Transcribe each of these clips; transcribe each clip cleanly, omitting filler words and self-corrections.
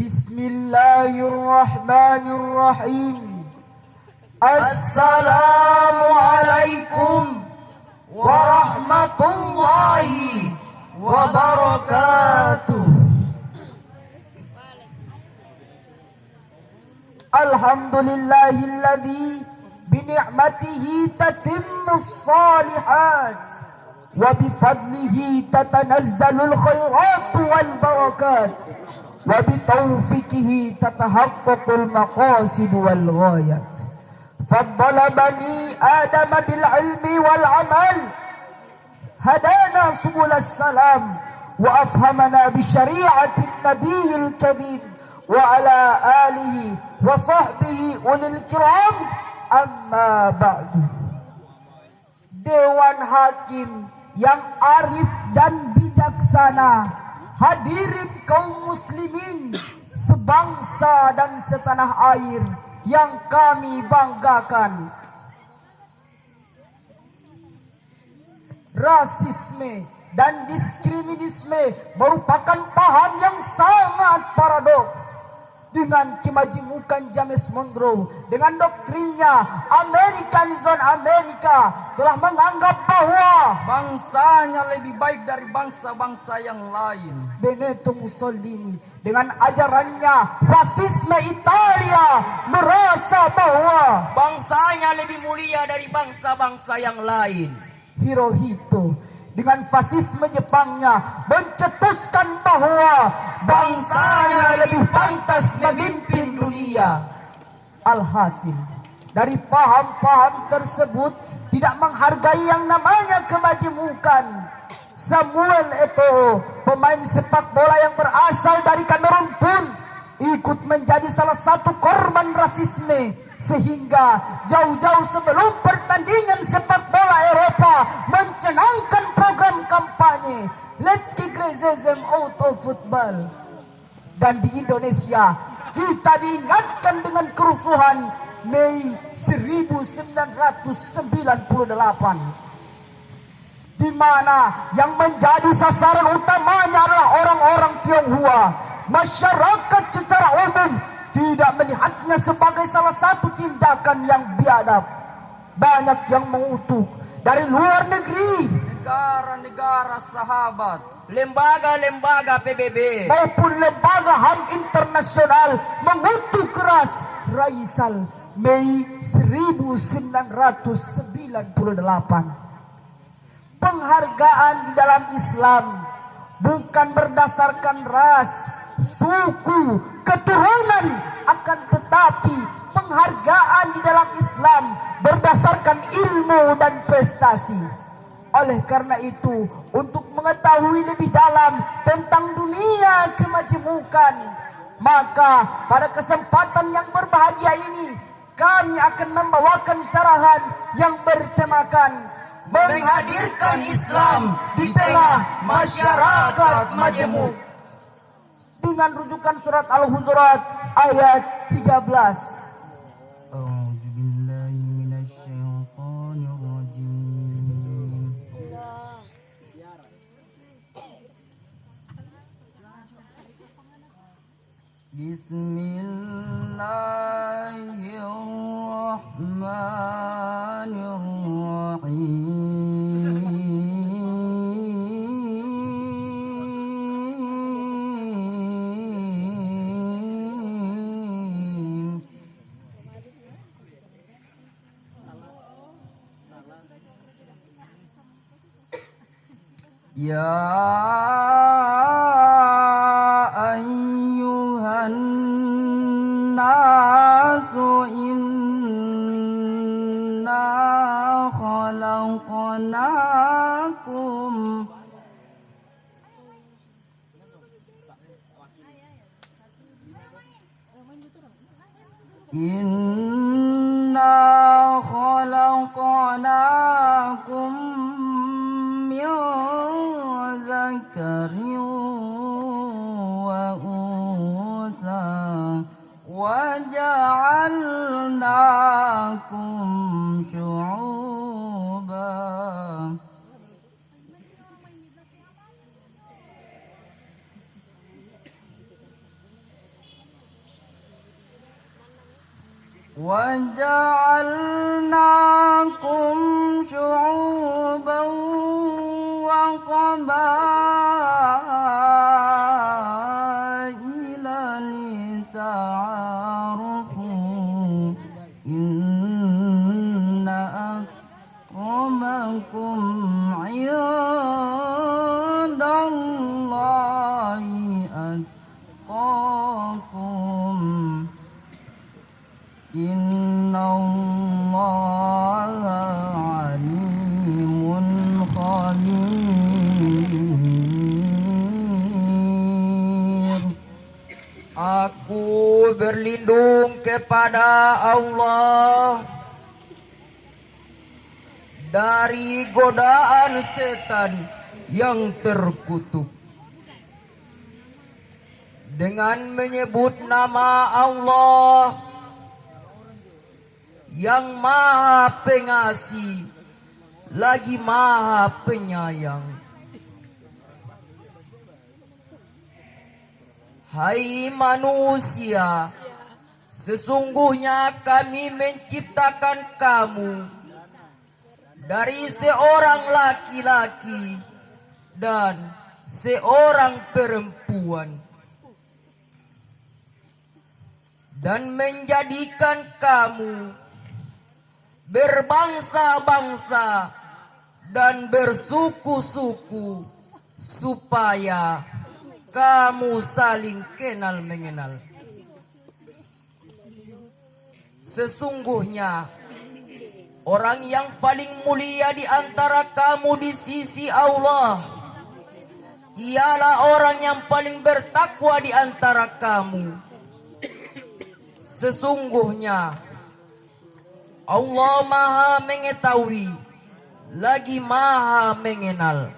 Bismillahirrahmanirrahim. Assalamualaikum warahmatullahi wabarakatuh. Alhamdulillahilladzi bini'matihi tatimmus shalihat wa bifadlihi tatanazzalul khairat wal barakat wa bitaufiqihi tatahaqqaqul maqasid wal ghayat. Faddala bani Adam bil ilmi wal amal, hadana subulas salam wa afhamana bi syari'atin nabiyil karim wa ala alihi wa sahbihi ulil kiram. Amma ba'du. Dewan Hakim yang arif dan bijaksana, hadirin kaum muslimin sebangsa dan setanah air yang kami banggakan. Rasisme dan diskriminisme merupakan paham yang sangat paradoks. Dengan kemajemukan James Monroe, dengan doktrinnya Amerikanisme Amerika telah menganggap bahwa bangsanya lebih baik dari bangsa-bangsa yang lain. Benito Mussolini dengan ajarannya fasisme Italia merasa bahwa bangsanya lebih mulia dari bangsa-bangsa yang lain. Hirohito dengan fasisme Jepangnya mencetuskan bahwa bangsanya lebih pantas memimpin dunia. Alhasil, dari paham-paham tersebut tidak menghargai yang namanya kemajemukan. Samuel Eto'o, pemain sepak bola yang berasal dari Kamerun pun ikut menjadi salah satu korban rasisme, sehingga jauh-jauh sebelum pertandingan sepak bola Eropa mencanangkan program kampanye Let's kick racism out of football. Dan di Indonesia kita diingatkan dengan kerusuhan Mei 1998, di mana yang menjadi sasaran utamanya adalah orang-orang Tionghoa. Masyarakat secara umum tidak melihatnya sebagai salah satu tindakan yang biadab. Banyak yang mengutuk dari luar negeri, Negara-negara sahabat, lembaga-lembaga PBB maupun lembaga HAM internasional mengutuk keras Raisal Mei 1998. Penghargaan di dalam Islam bukan berdasarkan ras, suku, keturunan, akan tetapi penghargaan di dalam Islam berdasarkan ilmu dan prestasi. Oleh karena itu, untuk mengetahui lebih dalam tentang dunia kemajemukan, maka pada kesempatan yang berbahagia ini kami akan membawakan syarahan yang bertemakan menghadirkan Islam di tengah masyarakat majemuk, dengan rujukan surat Al-Hujurat ayat 13. Bismillahirrahmanirrahim. Ya ayyuhan nasu inna khalaqnakum min dzakarin wa untha waja'alnakum syu'uban. وجعلناكم شعوبا وقبائل لتعارفوا إن أكرمكم عند الله أتقاكم إن الله عليم خبير. Aku berlindung kepada Allah dari godaan setan yang terkutuk. Dengan menyebut nama Allah yang Maha Pengasih lagi Maha Penyayang. Hai manusia, sesungguhnya kami menciptakan kamu dari seorang laki-laki dan seorang perempuan, dan menjadikan kamu berbangsa-bangsa dan bersuku-suku supaya kamu saling kenal mengenal. Sesungguhnya orang yang paling mulia di antara kamu di sisi Allah ialah orang yang paling bertakwa di antara kamu. Sesungguhnya Allah Maha mengetahui lagi Maha mengenal.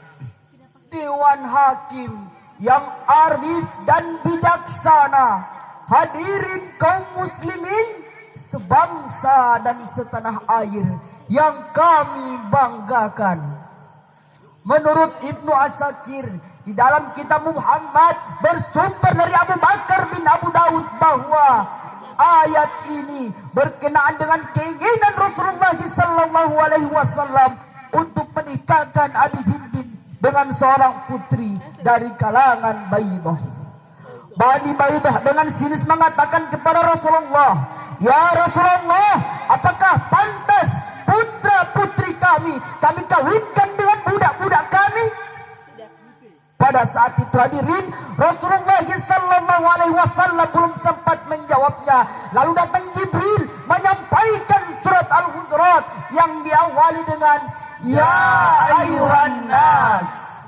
Dewan Hakim yang arif dan bijaksana, hadirin kaum muslimin sebangsa dan setanah air yang kami banggakan. Menurut Ibnu Asakir di dalam kitab Muhammad bersumber dari Abu Bakar bin Abu Daud bahwa ayat ini berkenaan dengan keinginan Rasulullah SAW untuk menikahkan Abi Hindin dengan seorang putri dari kalangan Baidah. Bani Baidah dengan sinis mengatakan kepada Rasulullah, "Ya Rasulullah, apakah pantas putra-putri kami kawinkan dengan budak-budak kami?" Pada saat itu hadirin, Rasulullah SAW belum sempat menjawabnya. Lalu datang Jibril menyampaikan surat Al-Hujurat yang diawali dengan Ya ayuhan nas.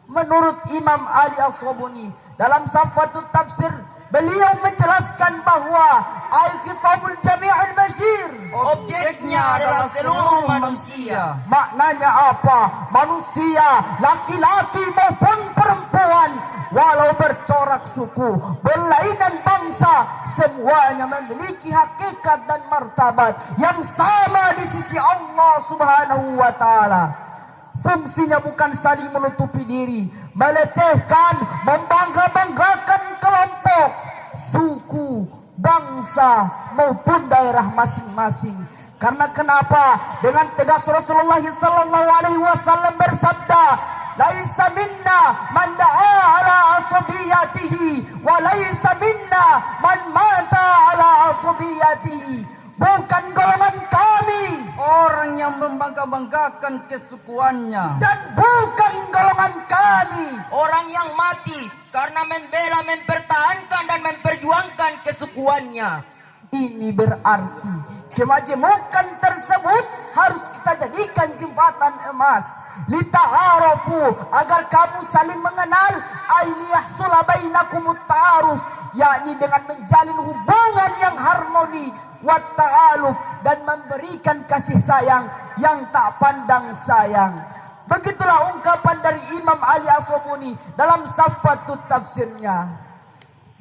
Menurut Imam Ali As-Sabuni dalam Safatul Tafsir, beliau menjelaskan bahwa Al-Khitabul Jami'ul Bashir Objeknya adalah seluruh manusia. maknanya apa? Manusia, laki-laki maupun perempuan, walau bercorak suku, berlainan bangsa, semuanya memiliki hakikat dan martabat yang sama di sisi Allah Subhanahu wa taala. Fungsinya bukan saling menutupi diri, melecehkan, membangga-banggakan kelompok, suku, bangsa maupun daerah masing-masing. Karena kenapa? Dengan tegas Rasulullah SAW bersabda, "Laisa minna man da'a ala asabiyatihi wa laisa minna man mata ala asabiyatihi." Bukan golongan kami Orang yang membangga-banggakan kesukuannya, dan bukan golongan kami Orang yang mati karena membela, mempertahankan dan memperjuangkan kesukuannya. Ini berarti kemajemukan tersebut harus kita jadikan jembatan emas. Lita'arafu, agar kamu saling mengenal. Ailiyahsula bainakumut ta'aruf, yakni dengan menjalin hubungan yang harmoni. Wat ta'aluf, dan memberikan kasih sayang yang tak pandang sayang. Begitulah ungkapan dari Imam Ali As-Sabuni dalam Safatut Tafsirnya.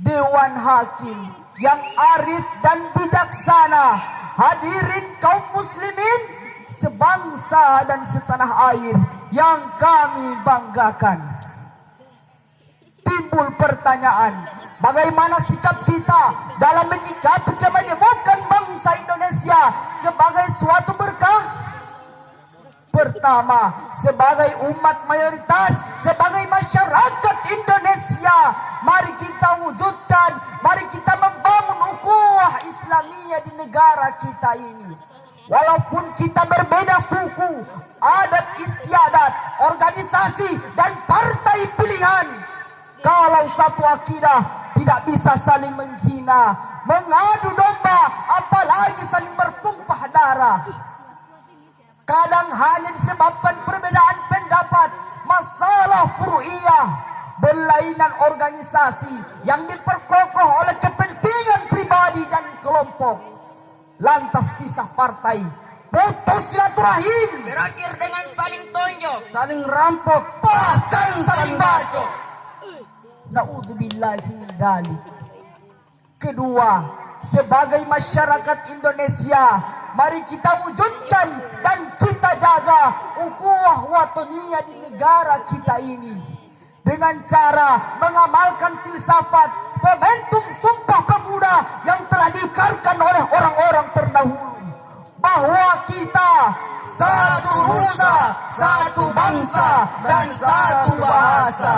Dewan Hakim yang arif dan bijaksana, hadirin kaum muslimin sebangsa dan setanah air yang kami banggakan. Timbul pertanyaan, bagaimana sikap kita dalam menyikapi kemajemukan bangsa bangsa Indonesia sebagai suatu berkah? Pertama, sebagai umat mayoritas, sebagai masyarakat Indonesia, mari kita wujudkan, mari kita membangun ukhuwah Islamiyah di negara kita ini. Walaupun kita berbeda suku, adat istiadat, organisasi, dan partai pilihan, kalau satu akidah tidak bisa saling menghina, mengadu domba, apalagi saling bertumpah darah. Kadang hanya disebabkan perbedaan pendapat, masalah furu'iyah, berlainan organisasi yang diperkokoh oleh kepentingan pribadi dan kelompok. Lantas pisah partai, putus silaturahim, Berakhir dengan saling tonjok, saling rampok, bahkan saling bacok. Na'udzubillahi min dzalik. Kedua, sebagai masyarakat Indonesia, mari kita wujudkan dan kita jaga ukhuwah wataniyah di negara kita ini dengan cara mengamalkan filsafat momentum Sumpah Pemuda yang telah diikrarkan oleh orang-orang terdahulu, bahwa kita satu nusa, satu bangsa, dan satu bahasa.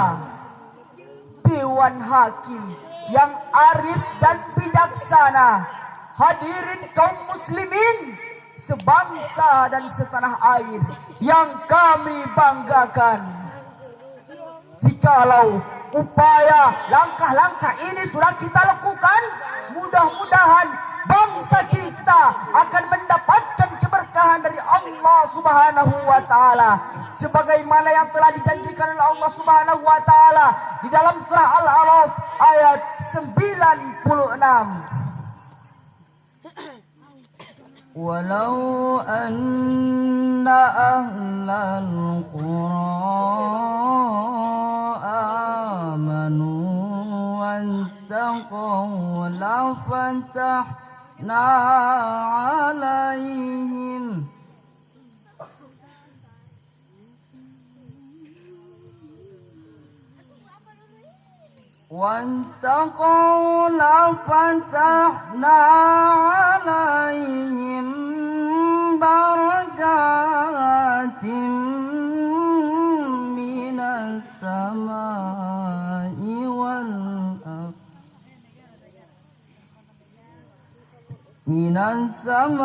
Dewan Hakim yang arif dan bijaksana, hadirin kaum muslimin sebangsa dan setanah air yang kami banggakan. Jikalau upaya langkah-langkah ini sudah kita lakukan, mudah-mudahan bangsa kita akan mendapatkan keberkahan dari Allah Subhanahu wa taala sebagaimana yang telah dijanjikan oleh Allah Subhanahu wa taala di dalam surah Al-A'raf ayat 96. walau anna ahlal qura amanu wattaqaw la fatahna alaihim واتقوا لفتحنا عليهم بركات من السماء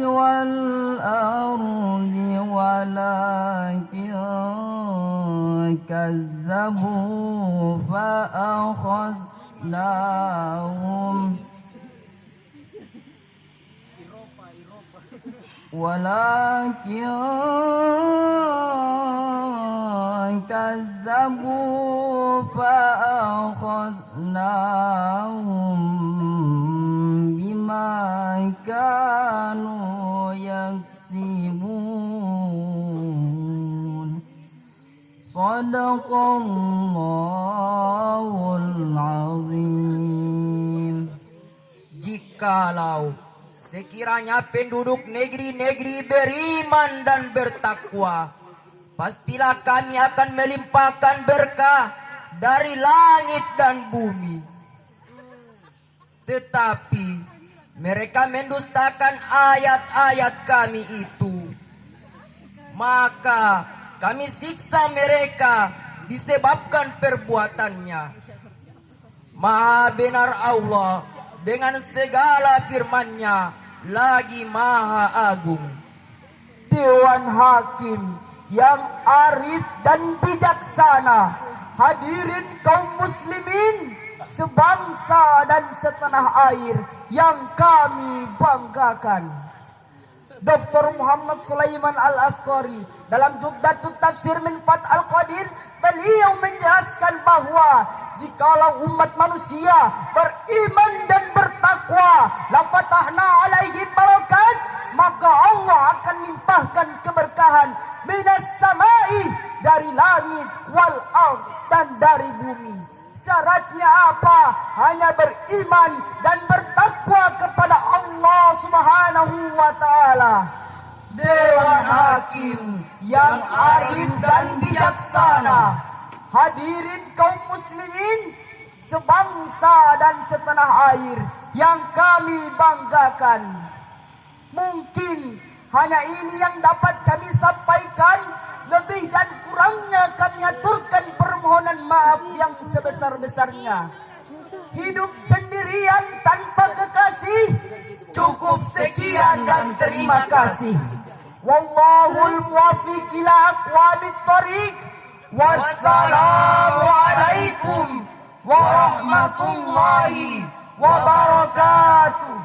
والأرض ولكن كذبوا فأخذناهم بما كانوا يكسبون Sadaqallahul azim. Jikalau sekiranya penduduk negeri-negeri beriman dan bertakwa, pastilah kami akan melimpahkan berkah dari langit dan bumi. Tetapi mereka mendustakan ayat-ayat kami itu. Maka kami siksa mereka disebabkan perbuatannya. Maha benar Allah dengan segala firman-Nya, lagi Maha Agung. Dewan Hakim yang arif dan bijaksana, hadirin kaum muslimin sebangsa dan setanah air yang kami banggakan. Dr. Muhammad Sulaiman Al-Asqari dalam Jubdatut Tafsir min Fath Al-Qadir, beliau menjelaskan bahwa jikalau umat manusia beriman dan bertakwa, la fatahna alaihi barakat, maka Allah akan limpahkan keberkahan minas samai, dari langit, wal ard, dan dari bumi. Syaratnya apa? Hanya beriman dan bertakwa kepada Allah Subhanahu wa taala. Dewan Hakim yang arif dan bijaksana, hadirin kaum muslimin sebangsa dan setanah air yang kami banggakan. Mungkin hanya ini yang dapat kami sampaikan. Lebih dan kurangnya kami aturkan permohonan maaf yang sebesar-besarnya. Hidup sendirian tanpa kekasih, Cukup sekian dan terima kasih. Wallahul muwaffiq ila aqwamit thoriq. Wassalamualaikum warahmatullahi wabarakatuh.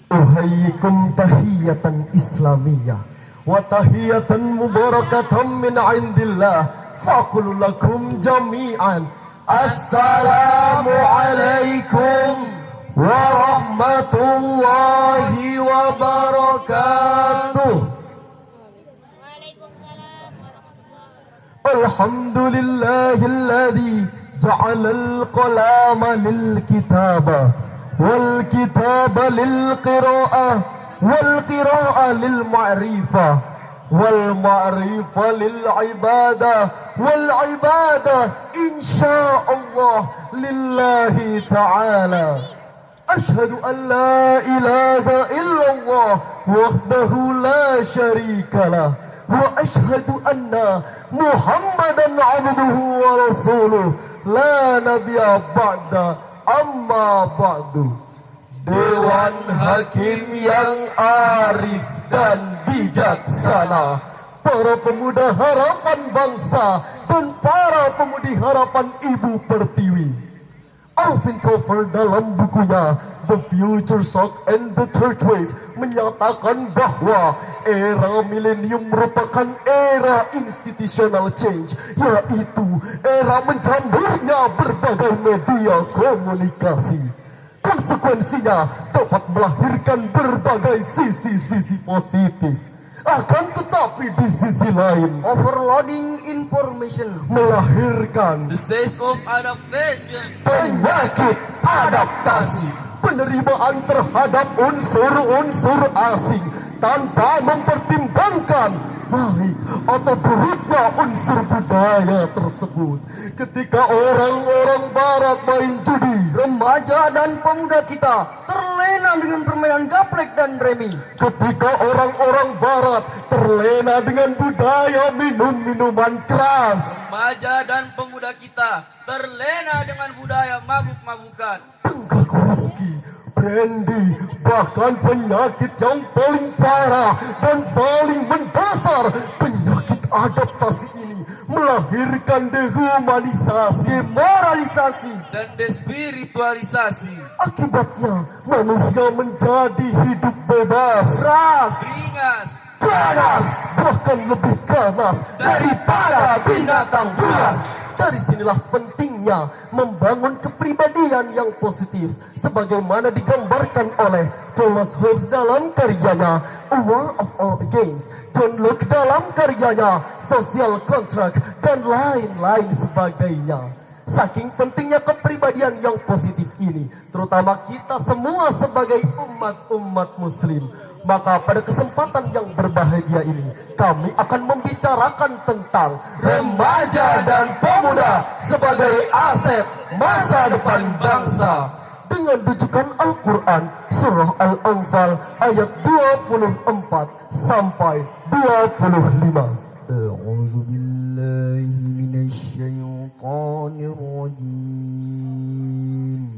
Uhayyikum tahiyatan islamiyah wa tahiyatan mubarakatan min indillah. Faqulu lakum jami'an assalamu alaikum warahmatullahi wabarakatuh. Alhamdulillahilladzi ja'alal qalama lil kitaba wal kitaba lil qira'ah wal qira'ah lil ma'rifah wal ma'rifah lil ibadah wal ibadah insyaallah lillahi ta'ala. Ashhadu an la ilaha illallah wahdahu la syarikalah wa ashhadu anna Muhammadan abduhu wa rasuluh la nabiyya ba'da. Amma ba'du. Dewan Hakim yang arif dan bijaksana, para pemuda harapan bangsa dan para pemudi harapan Ibu Pertiwi. Alvin Toffler dalam bukunya The Future Shock and the Third Wave menyatakan bahwa era milenium merupakan era institutional change, yaitu era menjamurnya berbagai media komunikasi. Konsekuensinya dapat melahirkan berbagai sisi-sisi positif. Akan tetapi di sisi lain, Overloading information melahirkan Disease of adaptation. penyakit adaptasi, penerimaan terhadap unsur-unsur asing tanpa mempertimbangkan baik atau buruknya unsur budaya tersebut. Ketika orang-orang barat main judi, remaja dan pemuda kita terlena dengan permainan gaplek dan remi. ketika orang-orang barat terlena dengan budaya minum-minuman keras, Remaja dan pemuda kita terlena dengan budaya mabuk-mabukan. tenggak whisky, brandy, bahkan penyakit yang paling parah dan paling mendasar, penyakit adaptasi ini melahirkan dehumanisasi, Demoralisasi, Dan despiritualisasi. akibatnya manusia menjadi hidup bebas, ras, Beringas. ganas, bahkan lebih ganas daripada binatang buas. Dari sinilah pentingnya membangun kepribadian yang positif, sebagaimana digambarkan oleh Thomas Hobbes dalam karyanya A War of All Against, John Locke dalam karyanya Social Contract, dan lain-lain sebagainya. Saking pentingnya kepribadian yang positif ini, terutama kita semua sebagai umat muslim, maka pada kesempatan yang berbahagia ini kami akan membicarakan tentang remaja dan pemuda sebagai aset masa depan bangsa dengan rujukan Al-Quran surah Al-Anfal ayat 24 sampai 25. A'udzu billahi minasyaitonir rajim.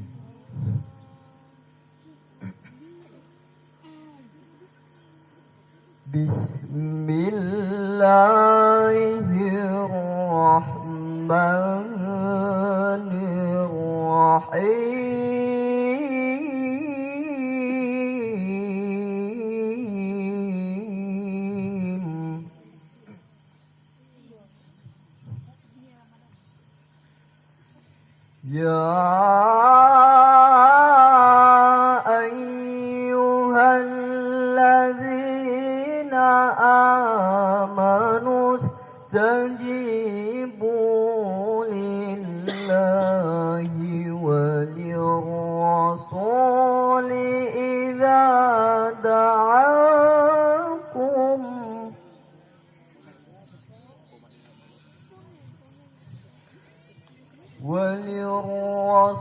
Bismillahirrahmanirrahim. Ya ayyuhalladzina amanu istajibu lillahi walirrasuli idza da'akum وللرسول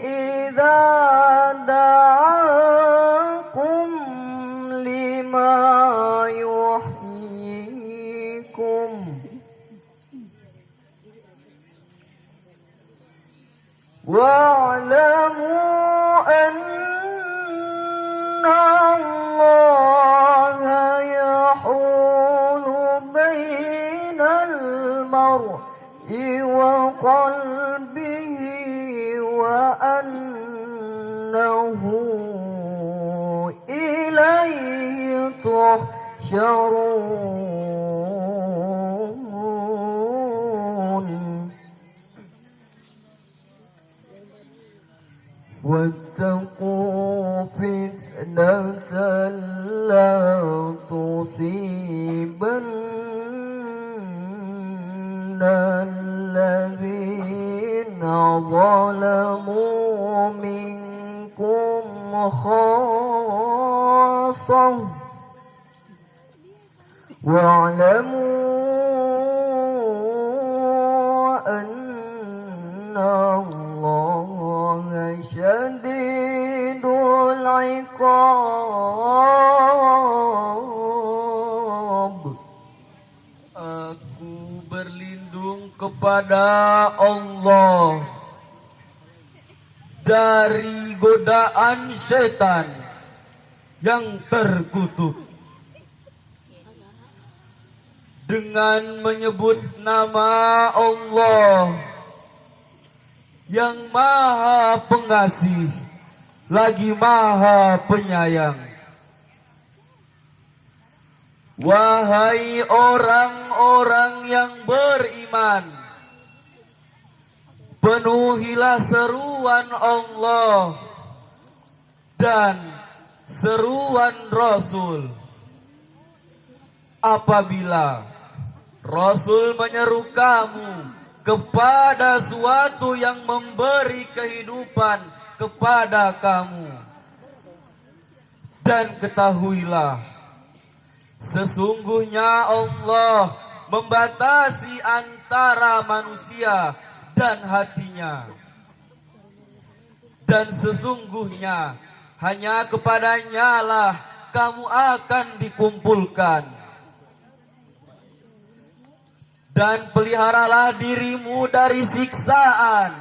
إذا دعاكم لما يحييكم واعلموا أن الله يحول بين المرء وقلبه وأنه إليه تحشرون واتقوا فتنة لا تصيبن الذين ظلموا منكم خاصة واعلموا أن الله شديد العقاب. Aku berlindung kepada Allah dari godaan setan yang terkutuk dengan menyebut nama Allah yang Maha Pengasih lagi Maha Penyayang. Wahai orang-orang yang beriman, penuhilah seruan Allah dan seruan Rasul. Apabila Rasul menyeru kamu kepada suatu yang memberi kehidupan kepada kamu, dan ketahuilah, sesungguhnya Allah membatasi antara manusia dan hatinya. Dan sesungguhnya hanya kepadanya lah kamu akan dikumpulkan. Dan peliharalah dirimu dari siksaan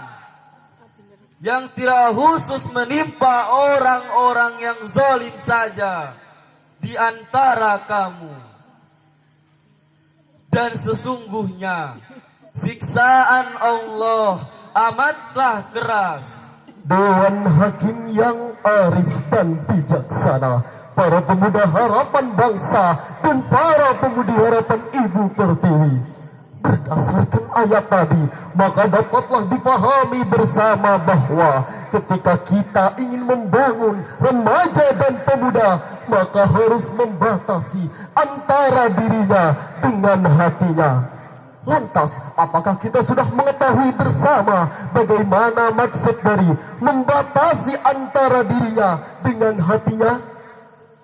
yang tidak khusus menimpa orang-orang yang zalim saja di antara kamu. Dan sesungguhnya siksaan Allah amatlah keras. Dewan Hakim yang arif dan bijaksana, para pemuda harapan bangsa dan para pemudi harapan Ibu Pertiwi, berdasarkan ayat tadi, maka dapatlah difahami bersama bahwa ketika kita ingin membangun remaja dan pemuda, maka harus membatasi antara dirinya dengan hatinya. Lantas, apakah kita sudah mengetahui bersama bagaimana maksud dari membatasi antara dirinya dengan hatinya?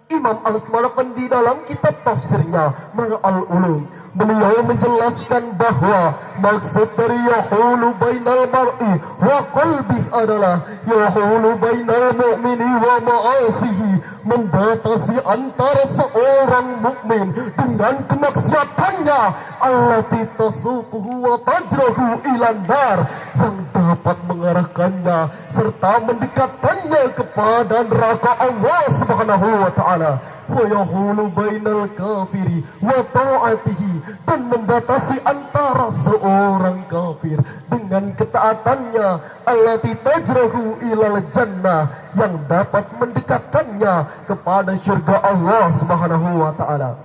Imam Al-Asmalakan di dalam kitab tafsirnya Mar'al Ulum, beliau menjelaskan bahwa maksud dari yahulu bainal mar'i wa qalbih adalah yahulu bainal mu'mini wa ma'asihi, membatasi antara seorang mukmin dengan kemaksiatannya, allati tasuquhu wa tajrahu ilan nar, yang dapat mengarahkannya serta mendekatkannya kepada neraka Allah Subhanahu wa taala. Wa yahulu bainal kafiri wa ta'atihi, dan membatasi antara seorang kafir dengan ketaatannya, allati tajrahu ilal jannah, yang dapat mendekatkannya kepada syurga Allah Subhanahu wa taala.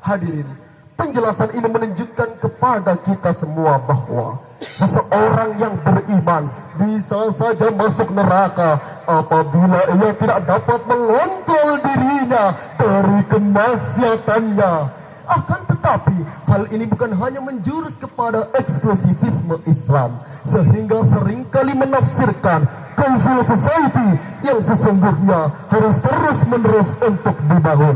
Hadirin, penjelasan ini menunjukkan kepada kita semua bahwa seseorang yang beriman bisa saja masuk neraka apabila ia tidak dapat mengontrol dirinya dari kemaksiatannya. Akan tetapi hal ini bukan hanya menjurus kepada eksklusivisme Islam, sehingga seringkali menafsirkan civil society yang sesungguhnya harus terus-menerus untuk dibangun.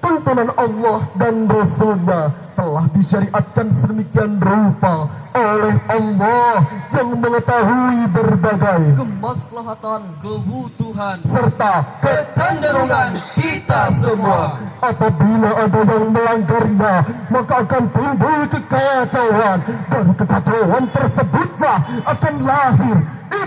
Tuntunan Allah dan Rasulnya telah disyariatkan sedemikian rupa oleh Allah yang mengetahui berbagai kemaslahatan, kebutuhan, serta kecenderungan kita semua. Apabila ada yang melanggarnya, maka akan timbul kekacauan, dan kekacauan tersebutlah akan lahir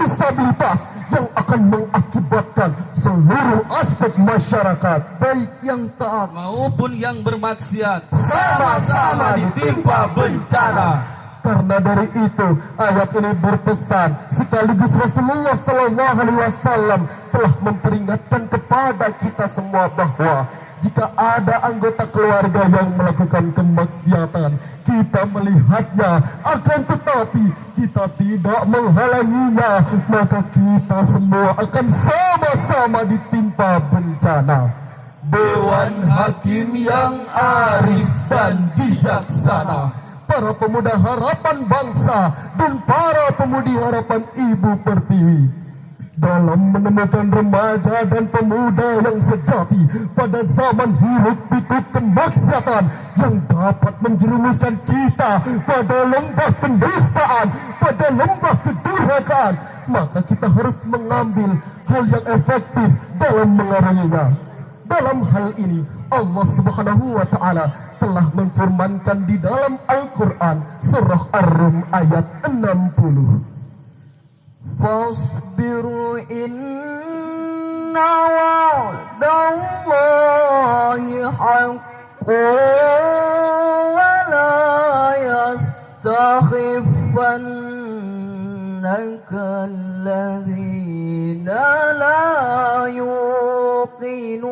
instabilitas yang akan mengakibatkan seluruh aspek masyarakat, baik yang taat maupun yang bermaksiat, sama-sama ditimpa bencana. Karena dari itu ayat ini berpesan sekaligus Rasulullah Sallallahu Alaihi Wasallam telah memperingatkan kepada kita semua bahwa jika ada anggota keluarga yang melakukan kemaksiatan, kita melihatnya, akan tetapi kita tidak menghalanginya, maka kita semua akan sama-sama ditimpa bencana. Dewan Hakim yang arif dan bijaksana, Para pemuda harapan bangsa dan para pemudi harapan Ibu Pertiwi, dalam menemukan remaja dan pemuda yang sejati pada zaman hiruk pikuk kemaksiatan yang dapat menjerumuskan kita pada lembah pendustaan, pada lembah kedurhakaan, maka kita harus mengambil hal yang efektif dalam mengarunginya. Dalam hal ini Allah Subhanahu wa taala telah menfirmankan di dalam Al-Qur'an surah Ar-Rum ayat 60. Fasbiru inna wa'dallahi haqqun wa la yastakhifannaka alladhina la yuqinun.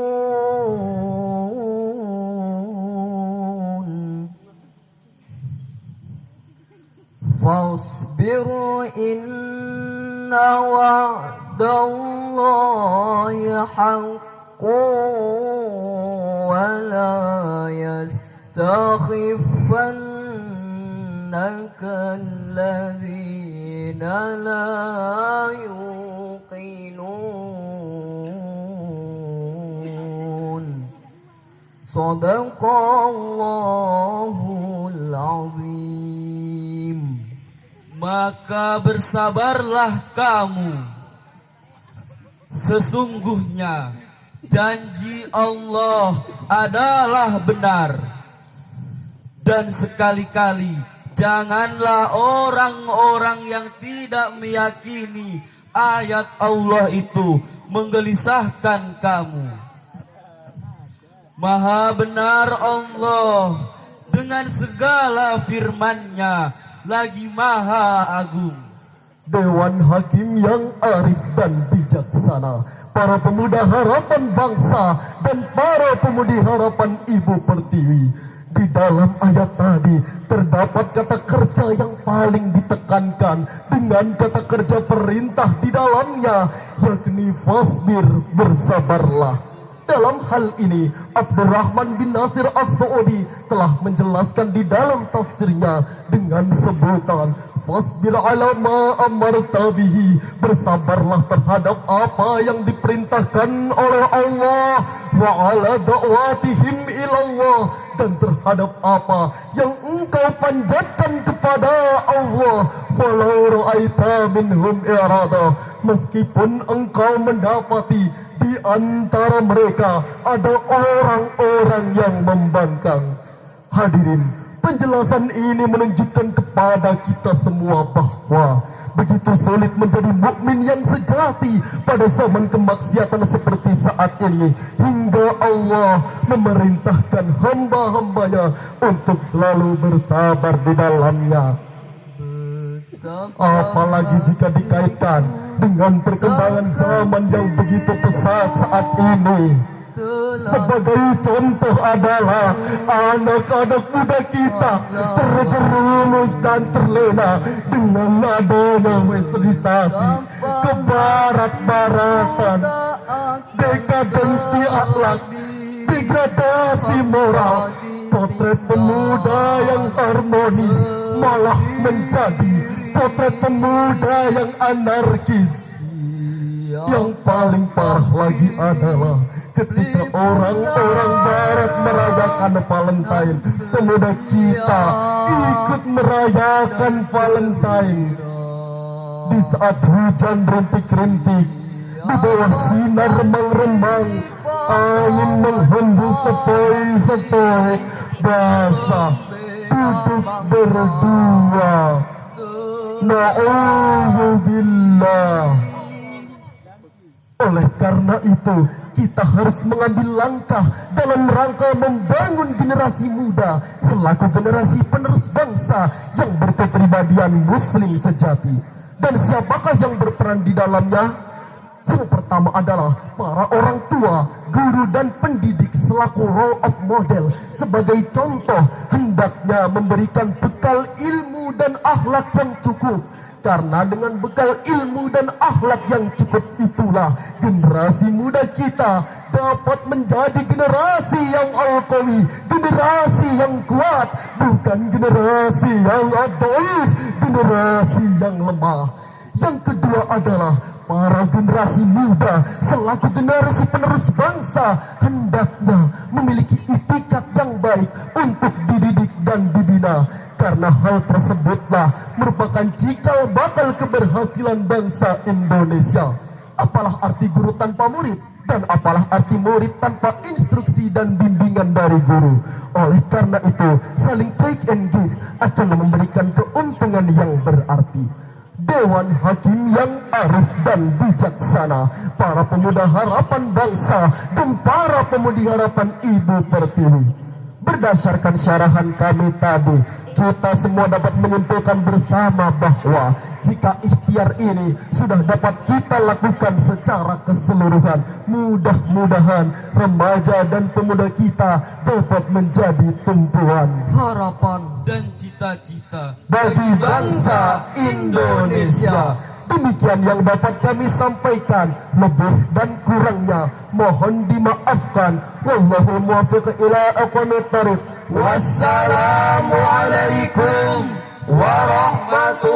Fasbiru inna wa'dallahi haqqun wa la yastakhifannaka alladhina la yuqinun. Sadaqallahul azim. Maka bersabarlah kamu. Sesungguhnya janji Allah adalah benar. Dan sekali-kali janganlah orang-orang yang tidak meyakini ayat Allah itu menggelisahkan kamu. Maha benar Allah dengan segala firman-Nya, lagi maha agung. Dewan Hakim yang arif dan bijaksana, para pemuda harapan bangsa dan para pemudi harapan Ibu Pertiwi, di dalam ayat tadi terdapat kata kerja yang paling ditekankan dengan kata kerja perintah di dalamnya, yakni fasbir, bersabarlah. Dalam hal ini, Abdurrahman bin Nasir As-Sa'udi telah menjelaskan di dalam tafsirnya dengan sebutan fasbir ala ma amarta bihi, bersabarlah terhadap apa yang diperintahkan oleh Allah, wa ala da'watihim ilallah, dan terhadap apa yang engkau panjatkan kepada Allah, walau ra'aita minhum irada, meskipun engkau mendapati di antara mereka ada orang-orang yang membangkang. Hadirin, penjelasan ini menunjukkan kepada kita semua bahwa begitu sulit menjadi mukmin yang sejati pada zaman kemaksiatan seperti saat ini, hingga Allah memerintahkan hamba-hambanya untuk selalu bersabar di dalamnya. Apalagi jika dikaitkan dengan perkembangan zaman yang begitu pesat saat ini. Sebagai contoh adalah anak-anak muda kita terjerumus dan terlena dengan adanya westernisasi, kebarat-baratan, dekadensi akhlak, degradasi moral. Potret pemuda yang harmonis malah menjadi potret pemuda yang anarkis. Yang paling parah lagi adalah Ketika orang-orang barat merayakan Valentine, pemuda kita ikut merayakan Valentine. Di saat hujan rintik-rintik, di bawah sinar remang-remang, angin menghembus sepoi-sepoi, basah, duduk berdua. Na'udzubillah. Oleh karena itu, kita harus mengambil langkah dalam rangka membangun generasi muda selaku generasi penerus bangsa yang berkepribadian muslim sejati. Dan siapakah yang berperan di dalamnya? Yang pertama adalah para orang tua, guru dan pendidik selaku role of model. Sebagai contoh, hendaknya memberikan bekal ilmu dan akhlak yang cukup. Karena dengan bekal ilmu dan akhlak yang cukup itulah generasi muda kita dapat menjadi generasi yang al-qawi, generasi yang kuat, bukan generasi yang dhaif, generasi yang lemah. Yang kedua adalah para generasi muda selaku generasi penerus bangsa hendaknya memiliki itikat yang baik untuk dididik dan dibina. Karena hal tersebutlah merupakan cikal bakal keberhasilan bangsa Indonesia. Apalah arti guru tanpa murid, dan apalah arti murid tanpa instruksi dan bimbingan dari guru. Oleh karena itu, saling take and give akan memberikan keuntungan yang berarti. Dewan Hakim yang arif dan bijaksana, para pemuda harapan bangsa dan para pemudi harapan Ibu Pertiwi. Berdasarkan syarahan kami tadi, kita semua dapat menyimpulkan bersama bahwa jika ikhtiar ini sudah dapat kita lakukan secara keseluruhan, mudah-mudahan remaja dan pemuda kita dapat menjadi tumpuan harapan dan cita-cita bagi bangsa Indonesia. Demikian yang dapat kami sampaikan, lebih dan kurangnya mohon dimaafkan. Wallahu muwaffiq ila aqwamit thariq. Wassalamualaikum warahmatullahi